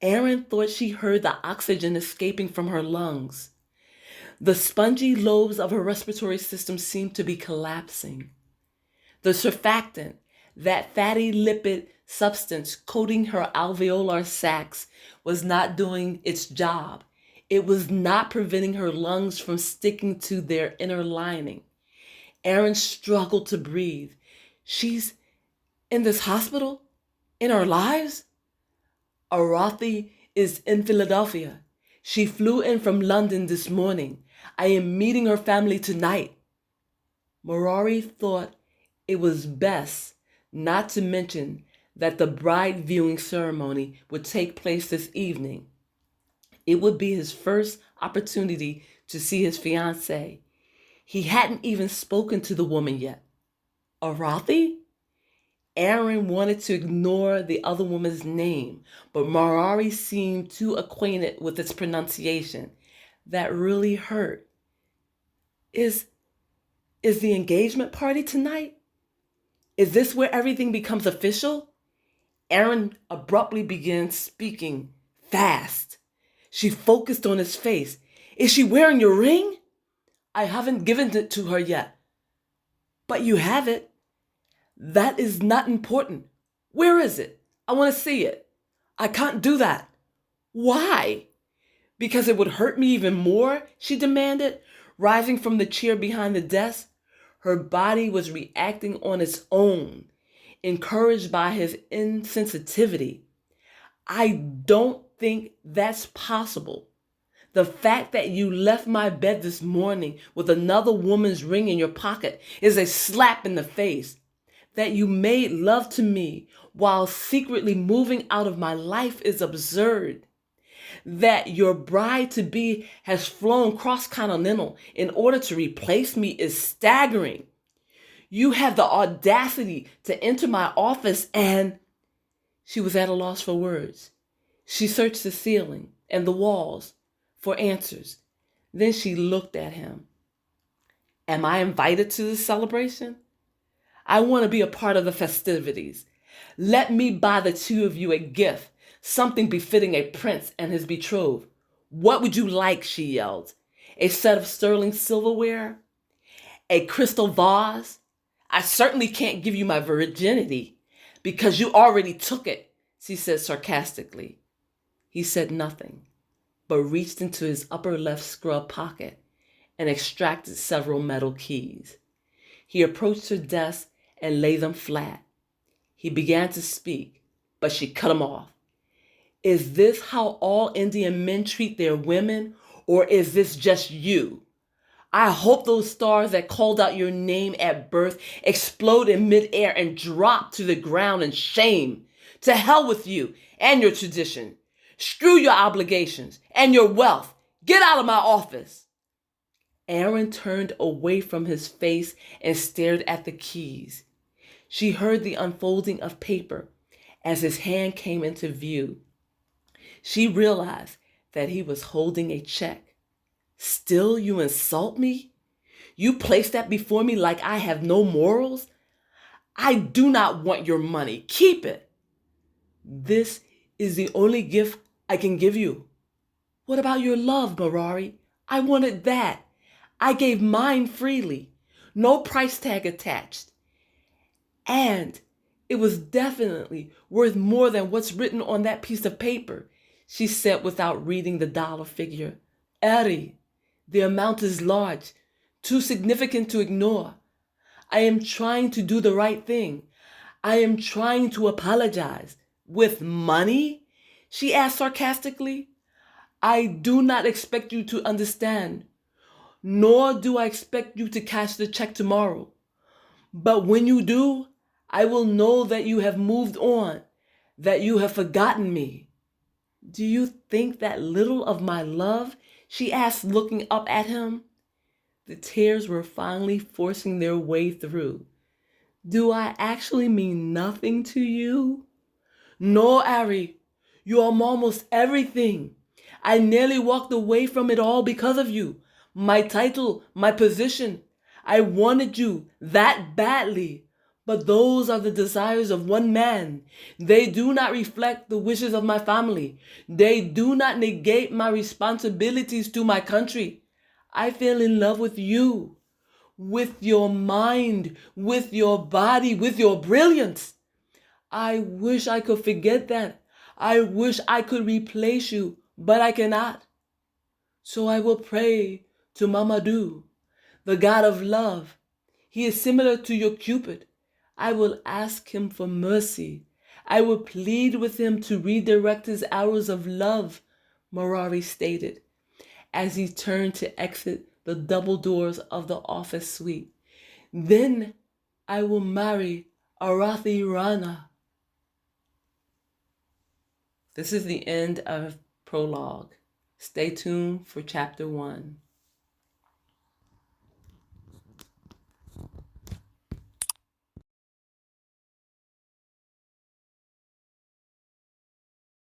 Aaron thought she heard the oxygen escaping from her lungs. The spongy lobes of her respiratory system seemed to be collapsing. The surfactant, that fatty lipid substance coating her alveolar sacs, was not doing its job. It was not preventing her lungs from sticking to their inner lining. Aaron struggled to breathe. She's in this hospital? In our lives? Arathi is in Philadelphia. She flew in from London this morning. I am meeting her family tonight. Morari thought it was best not to mention that the bride viewing ceremony would take place this evening. It would be his first opportunity to see his fiancée. He hadn't even spoken to the woman yet. Arathi? Aaron wanted to ignore the other woman's name, but Morari seemed too acquainted with its pronunciation. That really hurt. Is the engagement party tonight? Is this where everything becomes official? Aaron abruptly began speaking fast. She focused on his face. Is she wearing your ring? I haven't given it to her yet. But you have it. That is not important. Where is it? I want to see it. I can't do that. Why? Because it would hurt me even more, she demanded, rising from the chair behind the desk. Her body was reacting on its own, encouraged by his insensitivity. I don't think that's possible. The fact that you left my bed this morning with another woman's ring in your pocket is a slap in the face. That you made love to me while secretly moving out of my life is absurd. That your bride-to-be has flown cross-continental in order to replace me is staggering. You have the audacity to enter my office and... She was at a loss for words. She searched the ceiling and the walls for answers. Then she looked at him. Am I invited to this celebration? I want to be a part of the festivities. Let me buy the two of you a gift, something befitting a prince and his betrothed. What would you like, she yelled. A set of sterling silverware? A crystal vase? I certainly can't give you my virginity because you already took it, she said sarcastically. He said nothing, but reached into his upper left scrub pocket and extracted several metal keys. He approached her desk and laid them flat. He began to speak, but she cut him off. Is this how all Indian men treat their women, or is this just you? I hope those stars that called out your name at birth explode in midair and drop to the ground in shame. To hell with you and your tradition. Screw your obligations and your wealth. Get out of my office. Aaron turned away from his face and stared at the keys. She heard the unfolding of paper as his hand came into view. She realized that he was holding a check. Still, you insult me? You place that before me like I have no morals? I do not want your money. Keep it. This is the only gift I can give you. What about your love, Morari? I wanted that. I gave mine freely. No price tag attached. And it was definitely worth more than what's written on that piece of paper, she said without reading the dollar figure. Eri, the amount is large, too significant to ignore. I am trying to do the right thing. I am trying to apologize. With money? She asked sarcastically. I do not expect you to understand, nor do I expect you to cash the check tomorrow. But when you do, I will know that you have moved on, that you have forgotten me. Do you think that little of my love? She asked, looking up at him. The tears were finally forcing their way through. Do I actually mean nothing to you? No, Ari, you are almost everything. I nearly walked away from it all because of you. My title, my position. I wanted you that badly. but those are the desires of one man. They do not reflect the wishes of my family. They do not negate my responsibilities to my country. I fell in love with you, with your mind, with your body, with your brilliance. I wish I could forget that. I wish I could replace you, but I cannot. So I will pray to Mamadou, the God of love. He is similar to your Cupid. I will ask him for mercy. I will plead with him to redirect his arrows of love, Morari stated, as he turned to exit the double doors of the office suite. Then I will marry Arathi Rana. This is the end of prologue. Stay tuned for chapter 1.